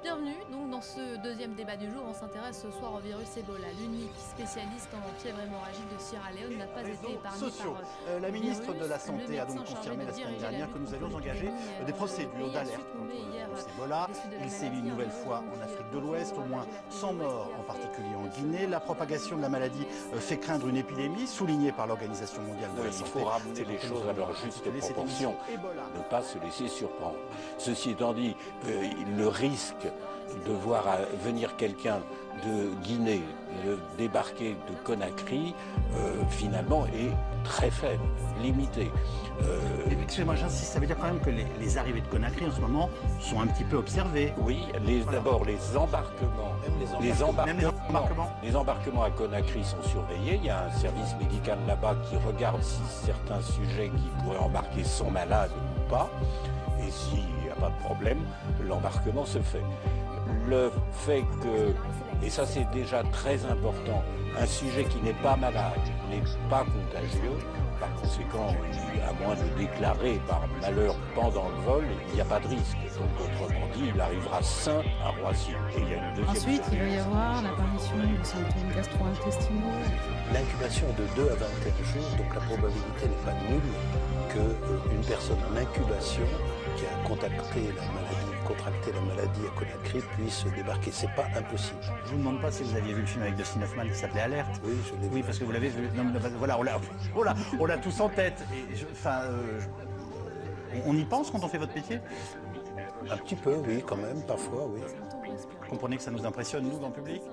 Bienvenue donc dans ce deuxième débat du jour. On s'intéresse ce soir au virus Ebola. L'unique spécialiste en fièvre hémorragique de Sierra Leone n'a pas été épargnée par la ministre de la Santé a donc confirmé la semaine dernière que nous allions engager des procédures d'alerte contre le virus Ebola. Il sévit une nouvelle fois en Afrique de l'Ouest, au moins 100 morts, en particulier en Guinée. La propagation de la maladie fait craindre une épidémie, soulignée par l'Organisation mondiale de la Santé. Il faut ramener les choses à leur juste proportion, ne pas se laisser surprendre. Ceci étant dit, le risque de voir venir quelqu'un de Guinée, de débarquer de Conakry, finalement est très faible, limité. Excusez-moi, j'insiste, ça veut dire quand même que les arrivées de Conakry en ce moment sont un petit peu observées. Oui, d'abord les embarquements. Les embarquements à Conakry sont surveillés. Il y a un service médical là-bas qui regarde si certains sujets qui pourraient embarquer sont malades ou pas. Et s'il n'y a pas de problème, l'embarquement se fait. Le fait que, et ça c'est déjà très important, un sujet qui n'est pas malade, n'est pas contagieux, par conséquent, à moins de déclarer par malheur pendant le vol, il n'y a pas de risque. Donc autrement dit, il arrivera sain à Roissy. Et il y a une deuxième Ensuite, il va y avoir l'apparition de symptômes gastro-intestinaux. L'incubation de 2 à 21 jours, donc la probabilité n'est pas nulle qu'une personne en incubation qui a contracté la maladie à Conakry puisse débarquer. C'est pas impossible. Je vous demande pas si vous aviez vu le film avec Dustin Hoffman qui s'appelait Alerte. Oui, je l'ai vu. Oui, parce que vous l'avez vu. Non, mais voilà, on l'a tous en tête. Et on y pense quand on fait votre métier? Un petit peu, oui, quand même, parfois, oui. Vous comprenez que ça nous impressionne, nous, dans le public?